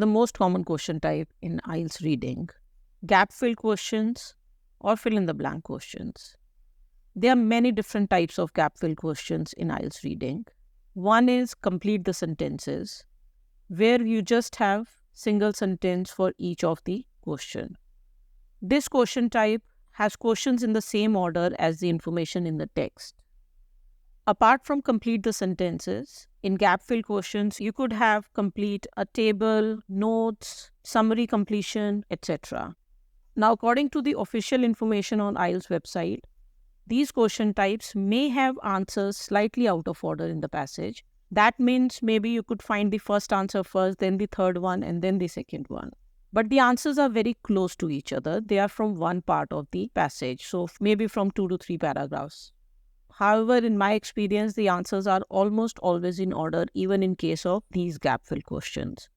The most common question type in IELTS reading: gap fill questions or fill in the blank questions. There are many different types of gap fill questions in IELTS reading. One is complete the sentences, where you just have single sentence for each of the question. This question type has questions in the same order as the information in the text. Apart from complete the sentences, in gap fill questions, you could have complete a table, notes, summary completion, etc. Now, according to the official information on IELTS website, these question types may have answers slightly out of order in the passage. That means maybe you could find the first answer first, then the third one, and then the second one. But the answers are very close to each other. They are from one part of the passage, so maybe from 2 to 3 paragraphs. However, in my experience, the answers are almost always in order, even in case of these gap fill questions.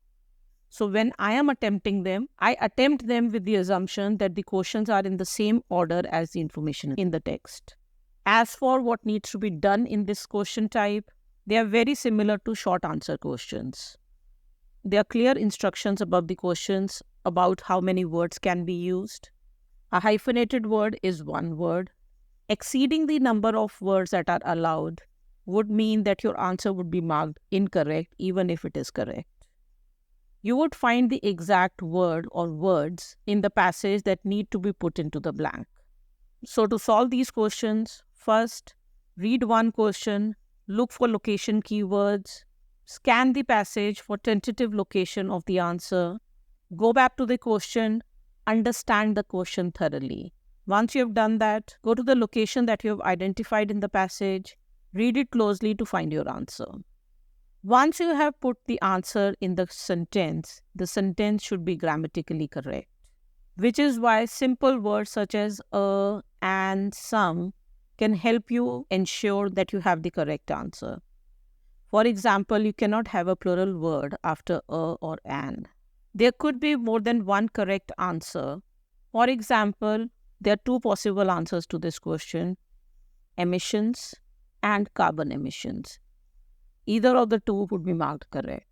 So when I am attempting them, I attempt them with the assumption that the questions are in the same order as the information in the text. As for what needs to be done in this question type, they are very similar to short answer questions. There are clear instructions above the questions about how many words can be used. A hyphenated word is one word. Exceeding the number of words that are allowed would mean that your answer would be marked incorrect even if it is correct. You would find the exact word or words in the passage that need to be put into the blank. So to solve these questions, first, read one question, look for location keywords, scan the passage for tentative location of the answer, go back to the question, understand the question thoroughly. Once you have done that, go to the location that you have identified in the passage, read it closely to find your answer. Once you have put the answer in the sentence should be grammatically correct, which is why simple words such as a, and, some can help you ensure that you have the correct answer. For example, you cannot have a plural word after a or an. There could be more than one correct answer. For example, there are two possible answers to this question: emissions and carbon emissions. Either of the two would be marked correct.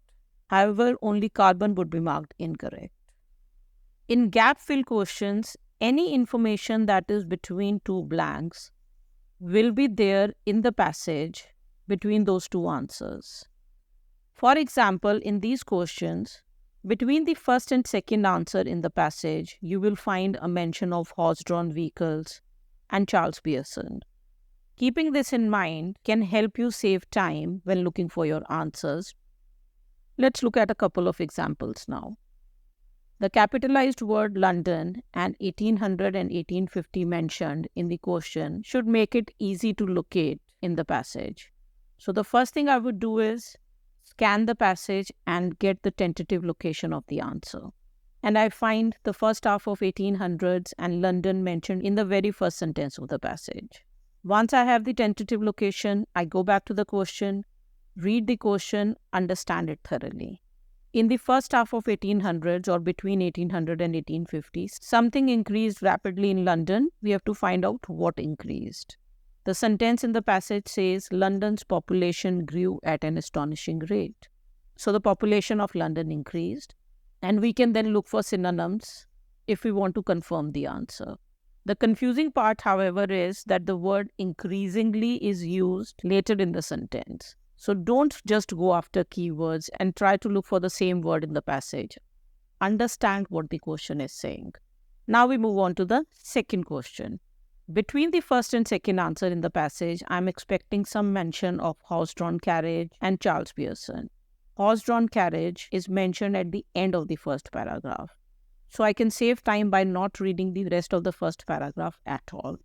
However, only carbon would be marked incorrect. In gap fill questions, any information that is between two blanks will be there in the passage between those two answers. For example, in these questions, between the first and second answer in the passage, you will find a mention of horse-drawn vehicles and Charles Pearson. Keeping this in mind can help you save time when looking for your answers. Let's look at a couple of examples now. The capitalized word London and 1800 and 1850 mentioned in the question should make it easy to locate in the passage. So the first thing I would do is scan the passage and get the tentative location of the answer. And I find the first half of 1800s and London mentioned in the very first sentence of the passage. Once I have the tentative location, I go back to the question, read the question, understand it thoroughly. In the first half of 1800s or between 1800 and 1850, something increased rapidly in London. We have to find out what increased. The sentence in the passage says London's population grew at an astonishing rate. So the population of London increased, and we can then look for synonyms if we want to confirm the answer. The confusing part, however, is that the word increasingly is used later in the sentence. So don't just go after keywords and try to look for the same word in the passage. Understand what the question is saying. Now we move on to the second question. Between the first and second answer in the passage, I'm expecting some mention of horse-drawn carriage and Charles Pearson. Horse-drawn carriage is mentioned at the end of the first paragraph. So I can save time by not reading the rest of the first paragraph at all.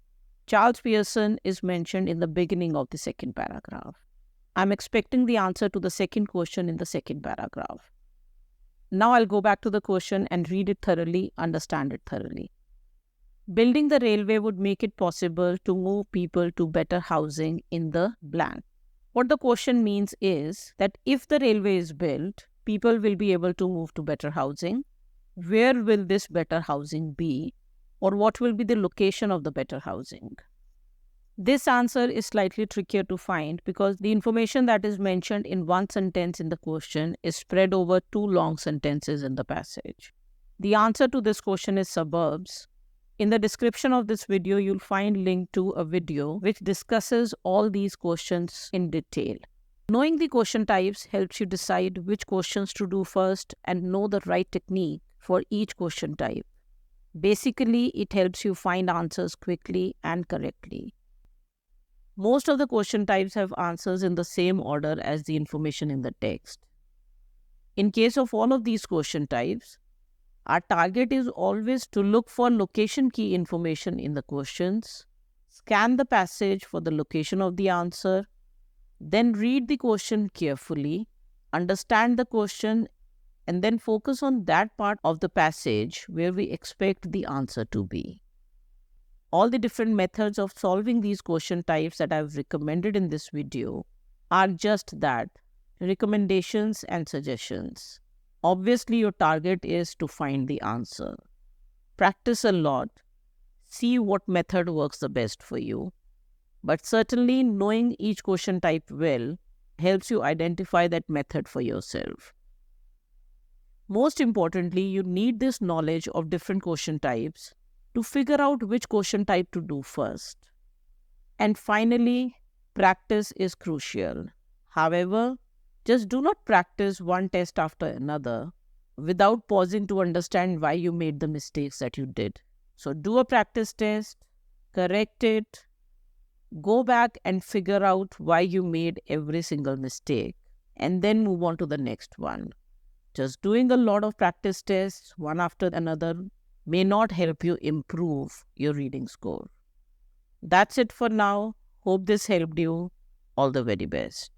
Charles Pearson is mentioned in the beginning of the second paragraph. I'm expecting the answer to the second question in the second paragraph. Now I'll go back to the question and read it thoroughly, understand it thoroughly. Building the railway would make it possible to move people to better housing in the blank. What the question means is that if the railway is built, people will be able to move to better housing. Where will this better housing be, or what will be the location of the better housing? This answer is slightly trickier to find because the information that is mentioned in one sentence in the question is spread over two long sentences in the passage. The answer to this question is suburbs. In the description of this video, you'll find link to a video which discusses all these questions in detail. Knowing the question types helps you decide which questions to do first and know the right technique for each question type. Basically, it helps you find answers quickly and correctly. Most of the question types have answers in the same order as the information in the text. In case of all of these question types, our target is always to look for location key information in the questions, scan the passage for the location of the answer, then read the question carefully, understand the question, and then focus on that part of the passage where we expect the answer to be. All the different methods of solving these question types that I've recommended in this video are just that, recommendations and suggestions. Obviously, your target is to find the answer. Practice a lot. See what method works the best for you. But certainly, knowing each question type well helps you identify that method for yourself. Most importantly, you need this knowledge of different question types to figure out which question type to do first. And finally, practice is crucial. However, just do not practice one test after another without pausing to understand why you made the mistakes that you did. So do a practice test, correct it, go back and figure out why you made every single mistake, and then move on to the next one. Just doing a lot of practice tests, one after another, may not help you improve your reading score. That's it for now. Hope this helped you. All the very best.